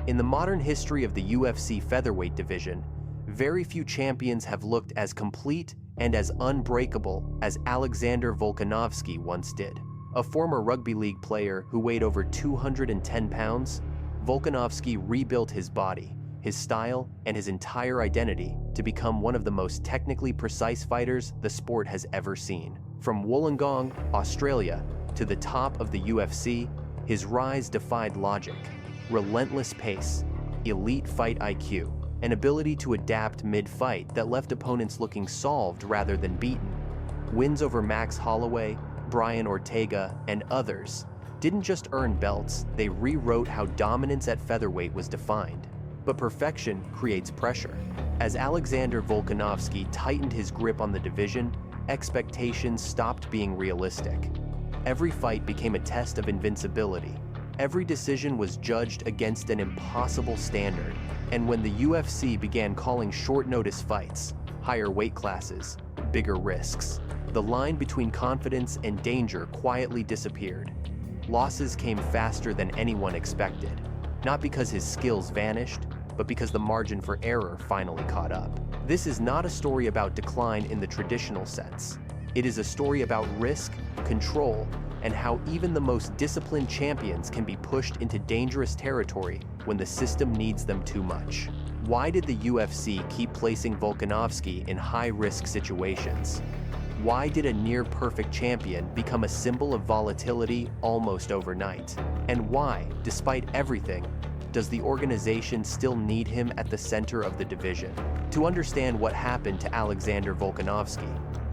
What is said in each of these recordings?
In the modern history of the UFC featherweight division, very few champions have looked as complete and as unbreakable as Alexander Volkanovski once did. A former rugby league player who weighed over 210 pounds, Volkanovski rebuilt his body, his style, and his entire identity to become one of the most technically precise fighters the sport has ever seen. From Wollongong, Australia, to the top of the UFC, his rise defied logic. Relentless pace, elite fight IQ, an ability to adapt mid-fight that left opponents looking solved rather than beaten. Wins over Max Holloway, Brian Ortega, and others didn't just earn belts, they rewrote how dominance at featherweight was defined. But perfection creates pressure. As Alexander Volkanovski tightened his grip on the division, expectations stopped being realistic. Every fight became a test of invincibility. Every decision was judged against an impossible standard. And when the UFC began calling short-notice fights, higher weight classes, bigger risks, the line between confidence and danger quietly disappeared. Losses came faster than anyone expected, not because his skills vanished, but because the margin for error finally caught up. This is not a story about decline in the traditional sense. It is a story about risk, control, and how even the most disciplined champions can be pushed into dangerous territory when the system needs them too much. Why did the UFC keep placing Volkanovski in high-risk situations? Why did a near-perfect champion become a symbol of volatility almost overnight? And why, despite everything, does the organization still need him at the center of the division? To understand what happened to Alexander Volkanovski,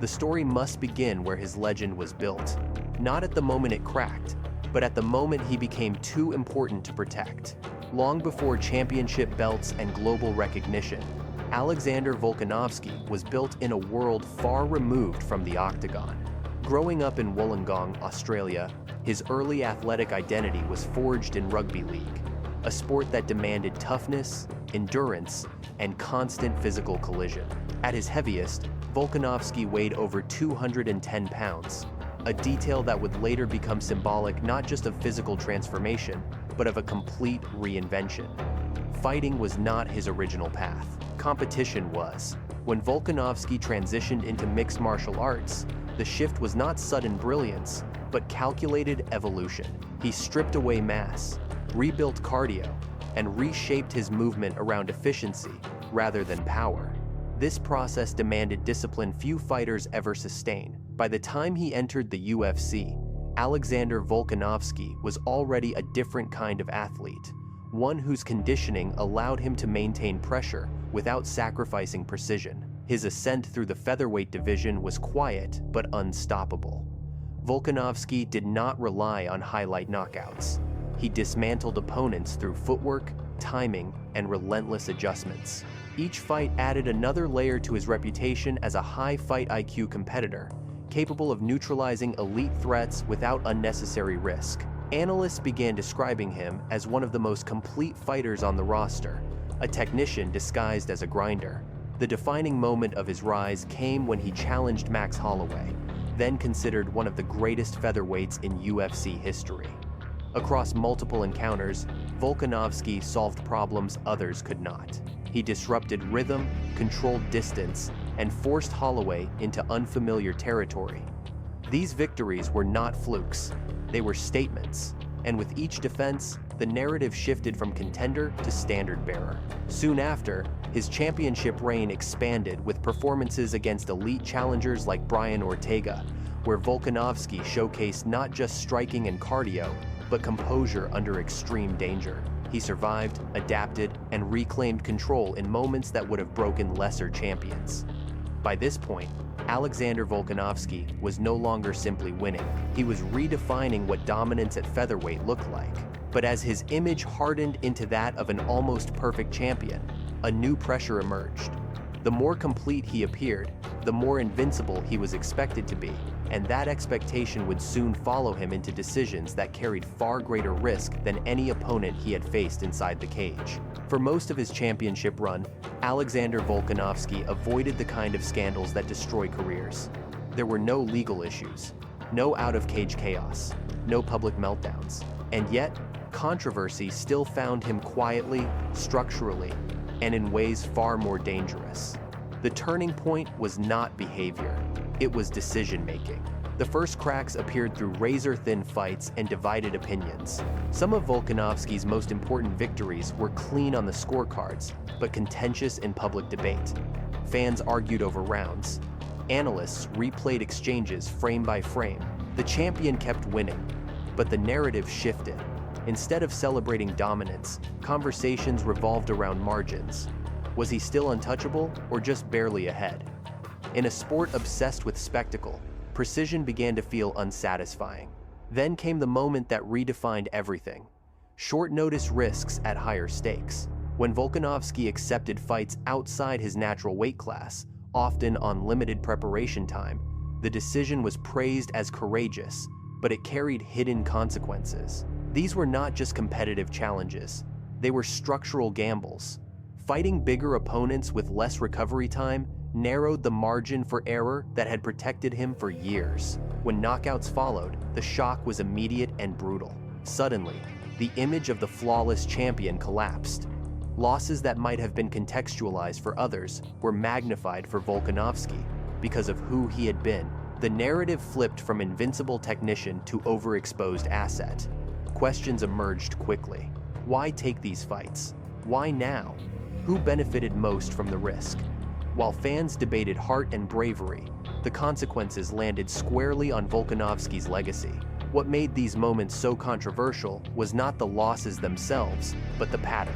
the story must begin where his legend was built. Not at the moment it cracked, but at the moment he became too important to protect. Long before championship belts and global recognition, Alexander Volkanovski was built in a world far removed from the octagon. Growing up in Wollongong, Australia, his early athletic identity was forged in rugby league, a sport that demanded toughness, endurance, and constant physical collision. At his heaviest, Volkanovski weighed over 210 pounds, a detail that would later become symbolic not just of physical transformation, but of a complete reinvention. Fighting was not his original path. Competition was. When Volkanovski transitioned into mixed martial arts, the shift was not sudden brilliance, but calculated evolution. He stripped away mass, rebuilt cardio, and reshaped his movement around efficiency rather than power. This process demanded discipline few fighters ever sustain. By the time he entered the UFC, Alexander Volkanovski was already a different kind of athlete, one whose conditioning allowed him to maintain pressure without sacrificing precision. His ascent through the featherweight division was quiet but unstoppable. Volkanovski did not rely on highlight knockouts. He dismantled opponents through footwork, timing, and relentless adjustments. Each fight added another layer to his reputation as a high fight IQ competitor, capable of neutralizing elite threats without unnecessary risk. Analysts began describing him as one of the most complete fighters on the roster, a technician disguised as a grinder. The defining moment of his rise came when he challenged Max Holloway, then considered one of the greatest featherweights in UFC history. Across multiple encounters, Volkanovski solved problems others could not. He disrupted rhythm, controlled distance, and forced Holloway into unfamiliar territory. These victories were not flukes, they were statements, and with each defense, the narrative shifted from contender to standard bearer. Soon after, his championship reign expanded with performances against elite challengers like Brian Ortega, where Volkanovski showcased not just striking and cardio, but composure under extreme danger. He survived, adapted, and reclaimed control in moments that would have broken lesser champions. By this point, Alexander Volkanovski was no longer simply winning. He was redefining what dominance at featherweight looked like. But as his image hardened into that of an almost perfect champion, a new pressure emerged. The more complete he appeared, the more invincible he was expected to be, and that expectation would soon follow him into decisions that carried far greater risk than any opponent he had faced inside the cage. For most of his championship run, Alexander Volkanovski avoided the kind of scandals that destroy careers. There were no legal issues, no out-of-cage chaos, no public meltdowns. And yet, controversy still found him quietly, structurally, and in ways far more dangerous. The turning point was not behavior, it was decision-making. The first cracks appeared through razor-thin fights and divided opinions. Some of Volkanovski's most important victories were clean on the scorecards, but contentious in public debate. Fans argued over rounds. Analysts replayed exchanges frame by frame. The champion kept winning, but the narrative shifted. Instead of celebrating dominance, conversations revolved around margins. Was he still untouchable or just barely ahead? In a sport obsessed with spectacle, precision began to feel unsatisfying. Then came the moment that redefined everything. Short-notice risks at higher stakes. When Volkanovski accepted fights outside his natural weight class, often on limited preparation time, the decision was praised as courageous, but it carried hidden consequences. These were not just competitive challenges, they were structural gambles. Fighting bigger opponents with less recovery time narrowed the margin for error that had protected him for years. When knockouts followed, the shock was immediate and brutal. Suddenly, the image of the flawless champion collapsed. Losses that might have been contextualized for others were magnified for Volkanovski because of who he had been. The narrative flipped from invincible technician to overexposed asset. Questions emerged quickly. Why take these fights? Why now? Who benefited most from the risk? While fans debated heart and bravery, the consequences landed squarely on Volkanovski's legacy. What made these moments so controversial was not the losses themselves, but the pattern.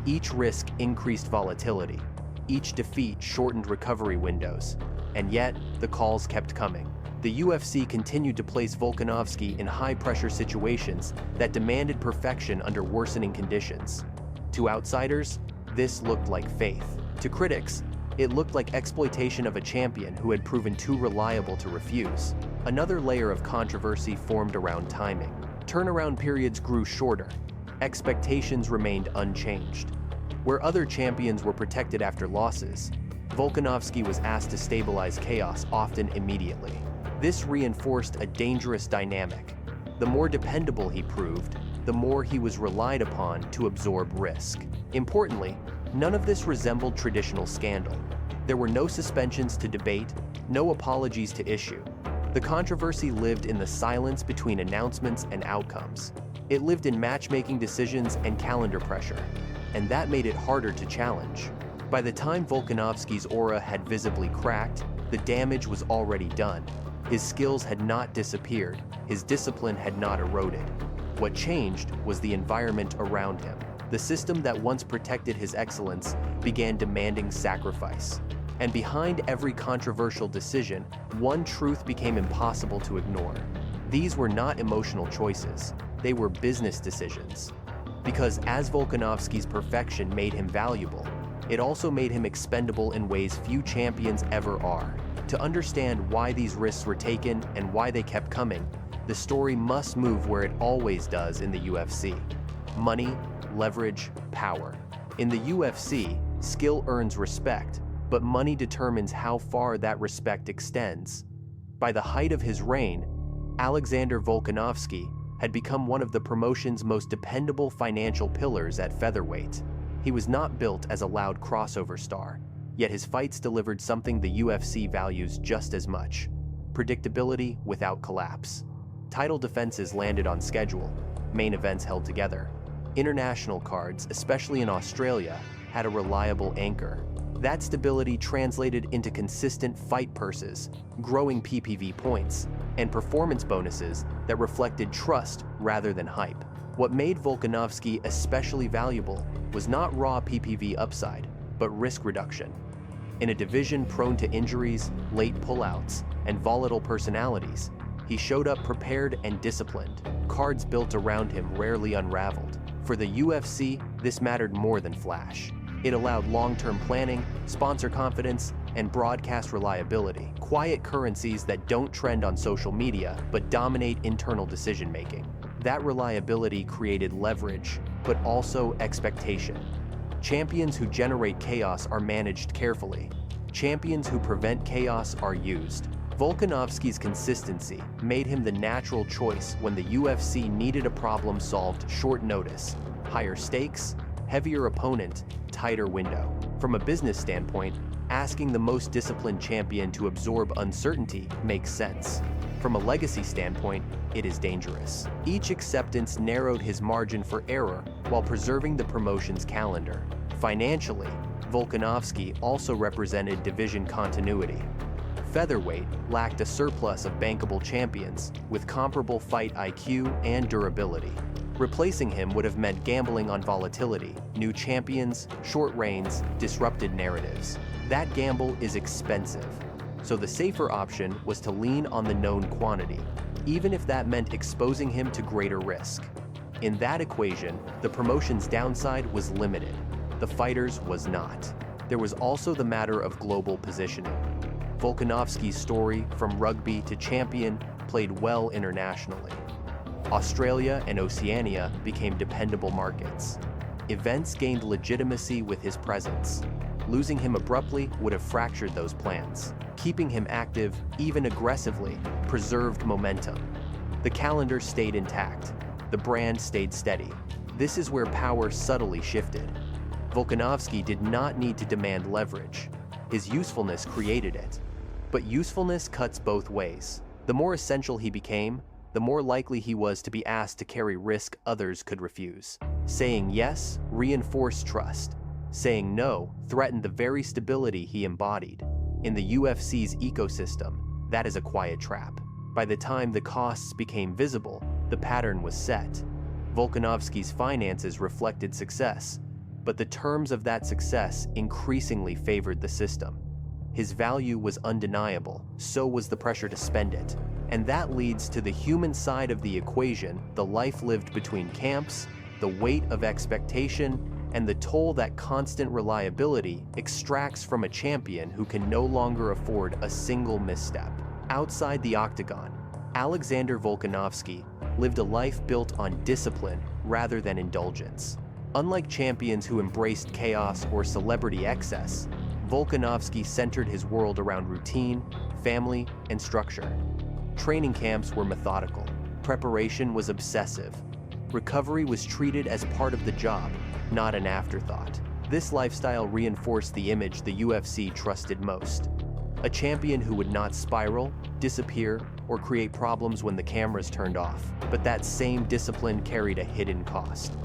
Each risk increased volatility. Each defeat shortened recovery windows. And yet, the calls kept coming. The UFC continued to place Volkanovski in high-pressure situations that demanded perfection under worsening conditions. To outsiders, this looked like faith. To critics, it looked like exploitation of a champion who had proven too reliable to refuse. Another layer of controversy formed around timing. Turnaround periods grew shorter. Expectations remained unchanged. Where other champions were protected after losses, Volkanovski was asked to stabilize chaos, often immediately. This reinforced a dangerous dynamic. The more dependable he proved, the more he was relied upon to absorb risk. Importantly, none of this resembled traditional scandal. There were no suspensions to debate, no apologies to issue. The controversy lived in the silence between announcements and outcomes. It lived in matchmaking decisions and calendar pressure, and that made it harder to challenge. By the time Volkanovski's aura had visibly cracked, the damage was already done. His skills had not disappeared, his discipline had not eroded. What changed was the environment around him. The system that once protected his excellence began demanding sacrifice. And behind every controversial decision, one truth became impossible to ignore. These were not emotional choices, they were business decisions. Because as Volkanovski's perfection made him valuable, it also made him expendable in ways few champions ever are. To understand why these risks were taken and why they kept coming, the story must move where it always does in the UFC. Money, leverage, power. In the UFC, skill earns respect, but money determines how far that respect extends. By the height of his reign, Alexander Volkanovski had become one of the promotion's most dependable financial pillars at featherweight. He was not built as a loud crossover star, yet his fights delivered something the UFC values just as much: predictability without collapse. Title defenses landed on schedule, main events held together. International cards, especially in Australia, had a reliable anchor. That stability translated into consistent fight purses, growing PPV points, and performance bonuses that reflected trust rather than hype. What made Volkanovski especially valuable was not raw PPV upside, but risk reduction. In a division prone to injuries, late pullouts, and volatile personalities, he showed up prepared and disciplined, cards built around him rarely unraveled. For the UFC, this mattered more than flash. It allowed long-term planning, sponsor confidence, and broadcast reliability, quiet currencies that don't trend on social media but dominate internal decision-making. That reliability created leverage, but also expectation. Champions who generate chaos are managed carefully. Champions who prevent chaos are used. Volkanovski's consistency made him the natural choice when the UFC needed a problem solved short notice, higher stakes, heavier opponent, tighter window. From a business standpoint, asking the most disciplined champion to absorb uncertainty makes sense. From a legacy standpoint, it is dangerous. Each acceptance narrowed his margin for error while preserving the promotion's calendar. Financially, Volkanovski also represented division continuity. Featherweight lacked a surplus of bankable champions with comparable fight IQ and durability. Replacing him would have meant gambling on volatility, new champions, short reigns, disrupted narratives. That gamble is expensive, so the safer option was to lean on the known quantity, even if that meant exposing him to greater risk. In that equation, the promotion's downside was limited. The fighter's was not. There was also the matter of global positioning. Volkanovski's story, from rugby to champion, played well internationally. Australia and Oceania became dependable markets. Events gained legitimacy with his presence. Losing him abruptly would have fractured those plans. Keeping him active, even aggressively, preserved momentum. The calendar stayed intact. The brand stayed steady. This is where power subtly shifted. Volkanovski did not need to demand leverage. His usefulness created it. But usefulness cuts both ways. The more essential he became, the more likely he was to be asked to carry risk others could refuse. Saying yes reinforced trust. Saying no threatened the very stability he embodied. In the UFC's ecosystem, that is a quiet trap. By the time the costs became visible, the pattern was set. Volkanovski's finances reflected success, but the terms of that success increasingly favored the system. His value was undeniable, so was the pressure to spend it. And that leads to the human side of the equation, the life lived between camps, the weight of expectation, and the toll that constant reliability extracts from a champion who can no longer afford a single misstep. Outside the octagon, Alexander Volkanovski lived a life built on discipline rather than indulgence. Unlike champions who embraced chaos or celebrity excess, Volkanovski centered his world around routine, family, and structure. Training camps were methodical. Preparation was obsessive. Recovery was treated as part of the job, not an afterthought. This lifestyle reinforced the image the UFC trusted most. A champion who would not spiral, disappear, or create problems when the cameras turned off. But that same discipline carried a hidden cost.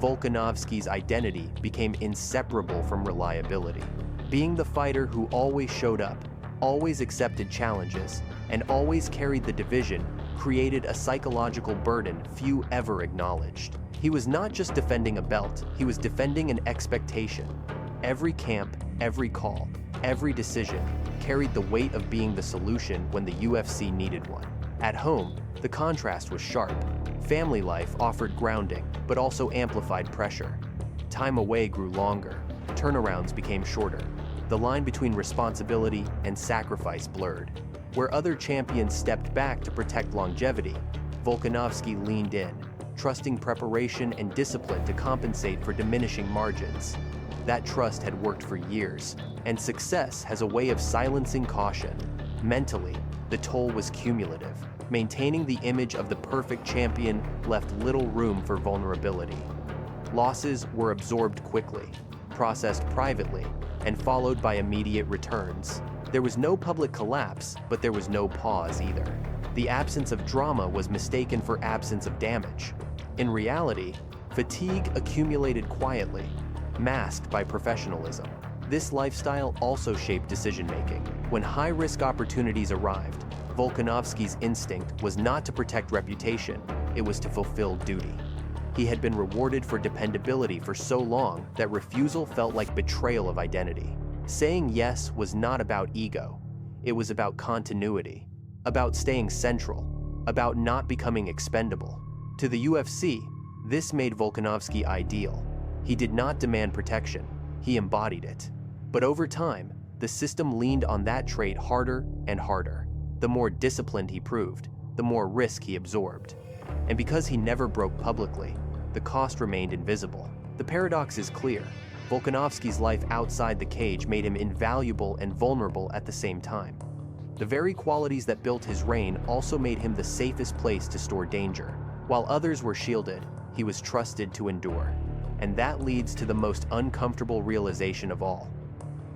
Volkanovski's identity became inseparable from reliability. Being the fighter who always showed up, always accepted challenges, and always carried the division created a psychological burden few ever acknowledged. He was not just defending a belt, he was defending an expectation. Every camp, every call, every decision carried the weight of being the solution when the UFC needed one. At home, the contrast was sharp. Family life offered grounding, but also amplified pressure. Time away grew longer. Turnarounds became shorter. The line between responsibility and sacrifice blurred. Where other champions stepped back to protect longevity, Volkanovski leaned in, trusting preparation and discipline to compensate for diminishing margins. That trust had worked for years, and success has a way of silencing caution. Mentally, the toll was cumulative. Maintaining the image of the perfect champion left little room for vulnerability. Losses were absorbed quickly, processed privately, and followed by immediate returns. There was no public collapse, but there was no pause either. The absence of drama was mistaken for absence of damage. In reality, fatigue accumulated quietly, masked by professionalism. This lifestyle also shaped decision-making. When high-risk opportunities arrived, Volkanovski's instinct was not to protect reputation, it was to fulfill duty. He had been rewarded for dependability for so long that refusal felt like betrayal of identity. Saying yes was not about ego. It was about continuity, about staying central, about not becoming expendable. To the UFC, this made Volkanovski ideal. He did not demand protection, he embodied it. But over time, the system leaned on that trait harder and harder. The more disciplined he proved, the more risk he absorbed. And because he never broke publicly, the cost remained invisible. The paradox is clear. Volkanovski's life outside the cage made him invaluable and vulnerable at the same time. The very qualities that built his reign also made him the safest place to store danger. While others were shielded, he was trusted to endure. And that leads to the most uncomfortable realization of all.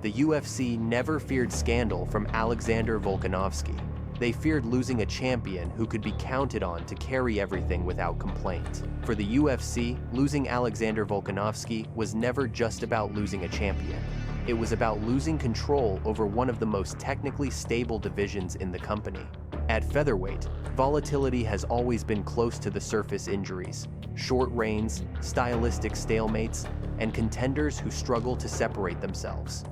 The UFC never feared scandal from Alexander Volkanovski. They feared losing a champion who could be counted on to carry everything without complaint. For the UFC, losing Alexander Volkanovski was never just about losing a champion. It was about losing control over one of the most technically stable divisions in the company. At featherweight, volatility has always been close to the surface: injuries, short reigns, stylistic stalemates, and contenders who struggle to separate themselves.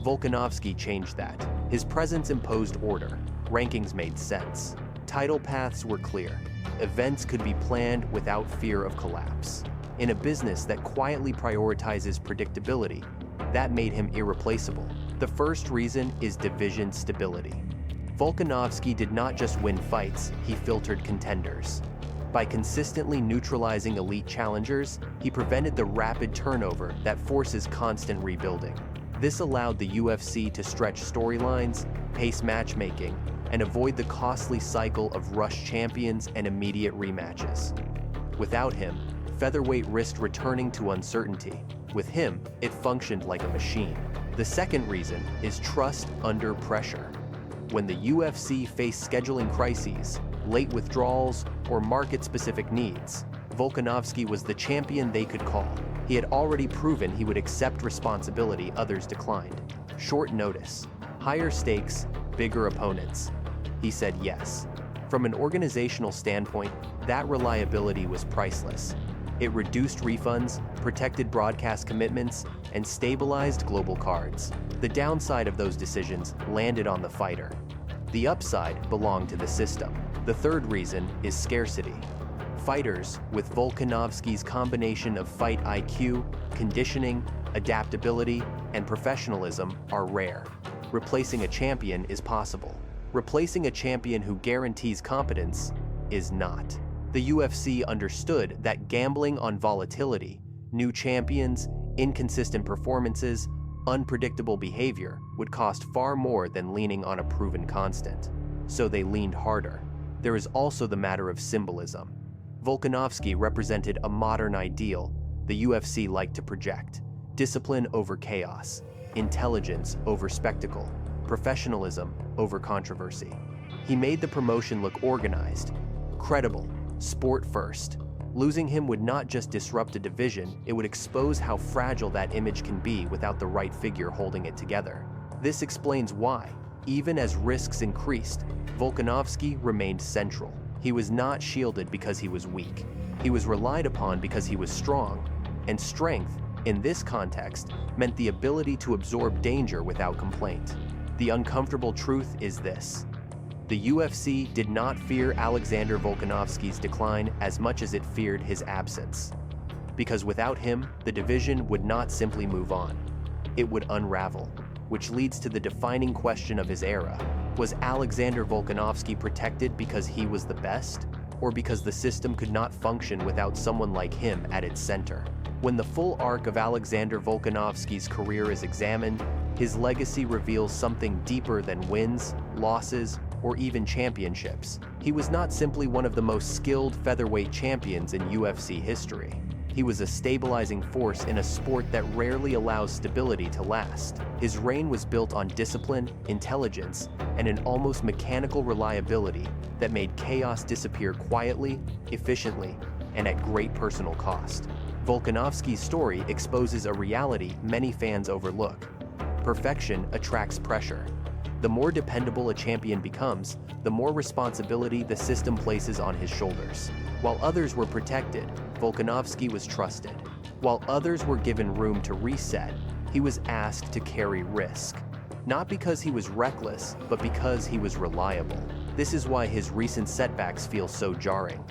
Volkanovski changed that. His presence imposed order. Rankings made sense. Title paths were clear. Events could be planned without fear of collapse. In a business that quietly prioritizes predictability, that made him irreplaceable. The first reason is division stability. Volkanovski did not just win fights, he filtered contenders. By consistently neutralizing elite challengers, he prevented the rapid turnover that forces constant rebuilding. This allowed the UFC to stretch storylines, pace matchmaking, and avoid the costly cycle of rush champions and immediate rematches. Without him, featherweight risked returning to uncertainty. With him, it functioned like a machine. The second reason is trust under pressure. When the UFC faced scheduling crises, late withdrawals, or market-specific needs, Volkanovski was the champion they could call. He had already proven he would accept responsibility others declined. Short notice, higher stakes, bigger opponents. He said yes. From an organizational standpoint, that reliability was priceless. It reduced refunds, protected broadcast commitments, and stabilized global cards. The downside of those decisions landed on the fighter. The upside belonged to the system. The third reason is scarcity. Fighters with Volkanovski's combination of fight IQ, conditioning, adaptability, and professionalism are rare. Replacing a champion is possible. Replacing a champion who guarantees competence is not. The UFC understood that gambling on volatility, new champions, inconsistent performances, unpredictable behavior would cost far more than leaning on a proven constant. So they leaned harder. There is also the matter of symbolism. Volkanovski represented a modern ideal the UFC liked to project: discipline over chaos, intelligence over spectacle, professionalism over controversy. He made the promotion look organized, credible, sport first. Losing him would not just disrupt a division, it would expose how fragile that image can be without the right figure holding it together. This explains why, even as risks increased, Volkanovski remained central. He was not shielded because he was weak. He was relied upon because he was strong, and strength, in this context, meant the ability to absorb danger without complaint. The uncomfortable truth is this: the UFC did not fear Alexander Volkanovski's decline as much as it feared his absence. Because without him, the division would not simply move on. It would unravel, which leads to the defining question of his era. Was Alexander Volkanovski protected because he was the best, or because the system could not function without someone like him at its center? When the full arc of Alexander Volkanovski's career is examined, his legacy reveals something deeper than wins, losses, or even championships. He was not simply one of the most skilled featherweight champions in UFC history. He was a stabilizing force in a sport that rarely allows stability to last. His reign was built on discipline, intelligence, and an almost mechanical reliability that made chaos disappear quietly, efficiently, and at great personal cost. Volkanovski's story exposes a reality many fans overlook. Perfection attracts pressure. The more dependable a champion becomes, the more responsibility the system places on his shoulders. While others were protected, Volkanovski was trusted. While others were given room to reset, he was asked to carry risk. Not because he was reckless, but because he was reliable. This is why his recent setbacks feel so jarring.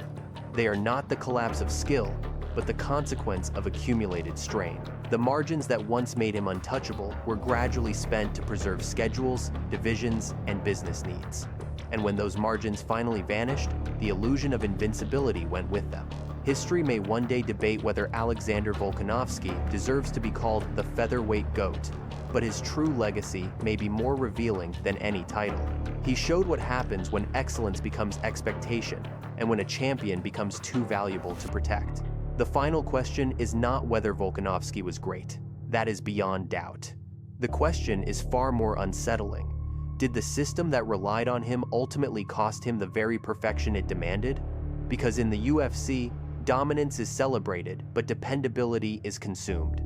They are not the collapse of skill, but the consequence of accumulated strain. The margins that once made him untouchable were gradually spent to preserve schedules, divisions, and business needs. And when those margins finally vanished, the illusion of invincibility went with them. History may one day debate whether Alexander Volkanovski deserves to be called the featherweight GOAT, but his true legacy may be more revealing than any title. He showed what happens when excellence becomes expectation and when a champion becomes too valuable to protect. The final question is not whether Volkanovski was great. That is beyond doubt. The question is far more unsettling. Did the system that relied on him ultimately cost him the very perfection it demanded? Because in the UFC, dominance is celebrated, but dependability is consumed.